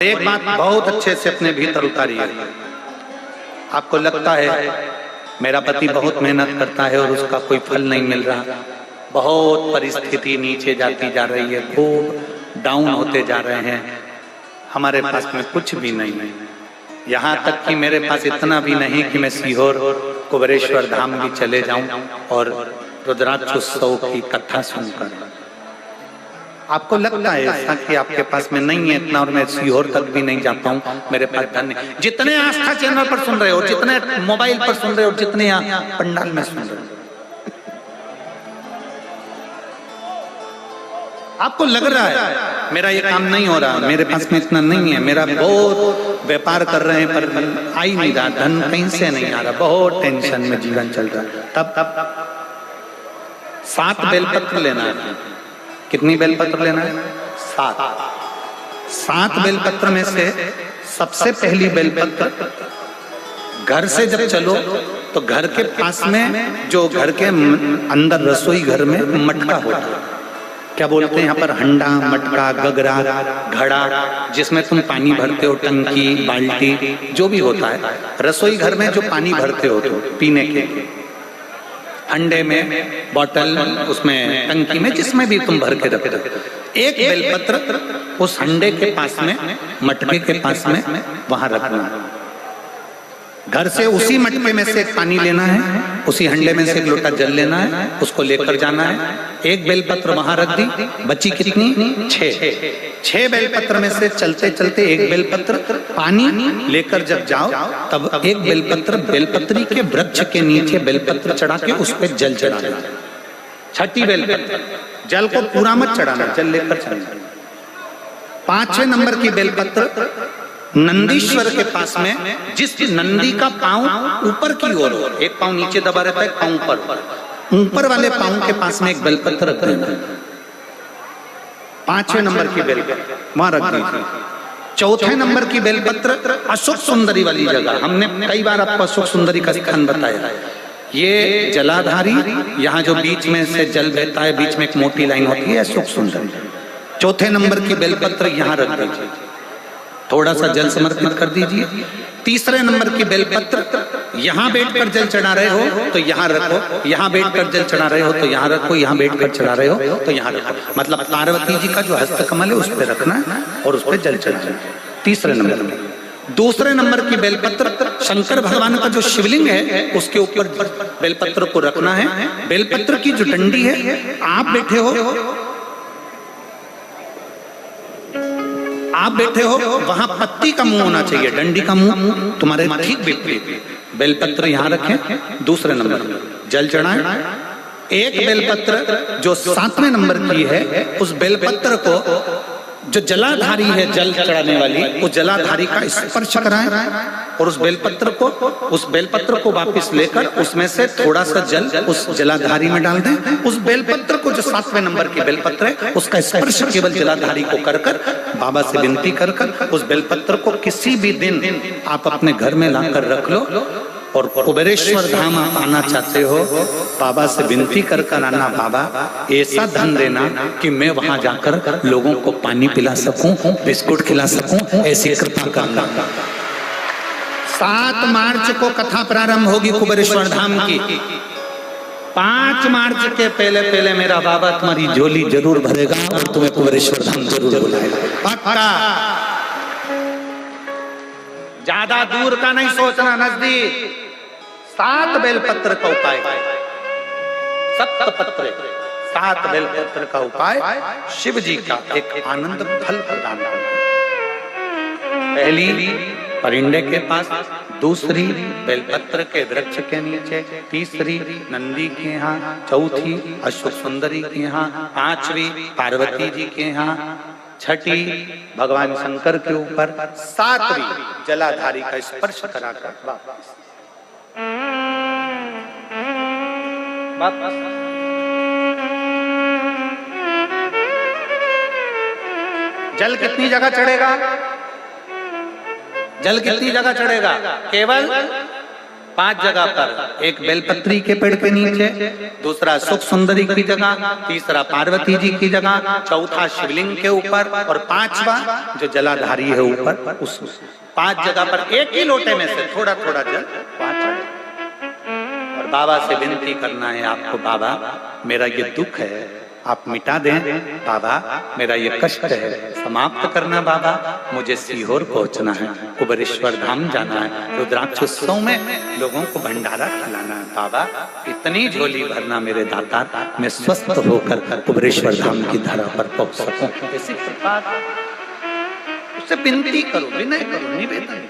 एक बात बहुत अच्छे से अपने भीतर उतारिए। आपको लगता है मेरा पति बहुत मेहनत करता है और उसका कोई फल नहीं मिल रहा, बहुत परिस्थिति नीचे जाती जा रही है, खूब डाउन होते जा रहे हैं, हमारे पास में कुछ भी नहीं है। यहाँ तक कि मेरे पास इतना भी नहीं कि मैं सीहोर कुबेरेश्वर धाम भी चले जाऊं और रुद्राक्षोत्सव की कथा सुनकर। आपको लगता है ऐसा कि आपके पास में नहीं है इतना और मैं सीहोर तक भी नहीं जाता हूँ, मेरे पास धन नहीं। जितने आस्था चैनल पर सुन रहे हो, जितने मोबाइल पर सुन रहे हो, जितने यहाँ पंडाल में सुन रहे हो, आपको लग रहा है मेरा ये काम नहीं हो रहा, मेरे पास में इतना नहीं है, मेरा बहुत व्यापार कर रहे हैं पर आ ही नहीं रहा, धन कहीं से नहीं आ रहा, बहुत टेंशन में जीवन चल रहा है। तब 7 बेलपत्र लेना है। कितनी बेलपत्र लेना है? 7 बेलपत्र में से सबसे पहली बेलपत्र, घर से जब चलो तो घर के पास में जो घर के अंदर रसोई घर में मटका होता है, क्या बोलते हैं यहाँ पर, हंडा, मटका, गगरा, घड़ा, जिसमें तुम पानी भरते हो, टंकी, बाल्टी, जो भी होता है रसोई घर में जो पानी भरते हो तो पीने के, अंडे में, बॉटल, उसमें टंकी में, जिसमें भी तुम भर के रखते हो, एक बेलपत्र उस अंडे के पास में, मटके के पास में वहां रखना। घर से उसी मटके में से पानी लेना है, उसी हंडे में से एक लोटा जल लेना है, उसको लेकर जाना है। एक बेलपत्र वहां रख दी, बची कितनी? 6 बेलपत्र में से चलते चलते एक बेलपत्र पानी लेकर जब जाओ तब एक बेलपत्र बेलपत्री के वृक्ष के नीचे बेलपत्र चढ़ा के उस पर जल चढ़ाना। 6ठी बेलपत्र, जल को पूरा मत चढ़ाना, जल लेकर चढ़ाना। 5वें नंबर की बेलपत्र नंदीश्वर के पास में, जिस नंदी का पांव ऊपर की ओर हो, एक पांव नीचे दबा रहता है, पांव ऊपर वाले पांव के पास में एक बेलपत्र रख देना। 5वें नंबर की बेलपत्र वहां रख दीजिए। 4थे नंबर की बेलपत्र अशोक सुंदरी वाली जगह, हमने कई बार आपको अशोक सुंदरी का स्थान बताया। ये जलाधारी, यहाँ जो बीच में से जल बहता है, बीच में एक मोटी लाइन होती है, अशोक सुंदरी। 4थे नंबर की बेलपत्र यहाँ रख दीजिए, थोड़ा सा जल समर्पित कर दीजिए। 3रे नंबर की बेलपत्र यहाँ बैठकर जल चढ़ा रहे हो तो यहाँ रखो, यहाँ बैठकर जल चढ़ा रहे हो तो यहाँ रखो, यहाँ बैठकर चढ़ा रहे हो तो यहाँ रखो, मतलब पार्वती जी का जो हस्तकमल है उस पर रखना है और उस पर जल चढ़ाना। 3रे नंबर की। 2रे नंबर की बेलपत्र शंकर भगवान का जो शिवलिंग है उसके ऊपर बेलपत्र को रखना है। बेलपत्र की जो डंडी है, आप बैठे हो वहां पत्ती का मुंह होना चाहिए, डंडी का मुंह तुम्हारे ठीक विपरीत। बेलपत्र यहाँ रखें। 2रे नंबर जल चढ़ाएं। एक बेलपत्र जो 7वें नंबर की है, उस बेलपत्र को जो जलाधारी है, जल चढ़ाने वाली, उस जलाधारी का स्पर्श कराएं और उस बेलपत्र को वापस लेकर उसमें से थोड़ा सा जल उस जलाधारी में डाल दें। उस बेलपत्र को, जो 7वें नंबर की बेलपत्र है, उसका स्पर्श केवल जलाधारी को कर बाबा से विनती कर उस बेलपत्र को किसी भी दिन आप अपने घर में लाकर रख लो और कुबेरेश्वर धाम आप आना चाहते हो, बाबा से विनती कर आना, बाबा ऐसा धन देना कि मैं वहां जाकर लोगों को पानी पिला सकूं, बिस्कुट खिला सकूं, ऐसी कृपा करना। 7 मार्च को कथा प्रारंभ होगी कुबेरेश्वर धाम की। 5 मार्च के पहले मेरा बाबा तुम्हारी झोली जरूर भरेगा और तुम्हें कुबेरेश्वर धाम जरूर बुलाएगा, पक्का। ज्यादा दूर का नहीं सोचना, नजदीक। 7 बेलपत्र का उपाय, 7 बेलपत्र का उपाय शिव जी का एक आनंद फल प्रदान करना। पहली परिंदे के पास, 2री बेलपत्र के वृक्ष के नीचे, 3री नंदी के यहाँ, 4थी अशोक सुंदरी के यहाँ, 5वीं पार्वती जी के यहाँ, 6ठी भगवान शंकर के ऊपर, 7वीं जलाधारी का स्पर्श कराकर वापस। जल कितनी जगह चढ़ेगा? जल कितनी जगह चढ़ेगा? केवल 5 जगह पर, एक बेलपत्री के पेड़ के नीचे, दूसरा सुख सुंदरी की जगह, तीसरा पार्वती जी की जगह, चौथा शिवलिंग के ऊपर और 5वां जो जलाधारी है ऊपर, उस 5 जगह पर एक ही लोटे में से थोड़ा थोड़ा जल और बाबा से विनती करना है आपको, बाबा मेरा ये दुख है आप मिटा दें, बाबा मेरा ये कष्ट है समाप्त करना, बाबा मुझे सीहोर पहुंचना है, कुबेरेश्वर धाम जाना है, रुद्राक्ष उत्सव में लोगों को भंडारा खिलाना है, बाबा इतनी झोली भरना मेरे दातार, मैं स्वस्थ होकर कुबेरेश्वर धाम की धरा पर पहुंच सकूं। ऐसी कृपा उससे विनती करो, विनय करो, निवेदन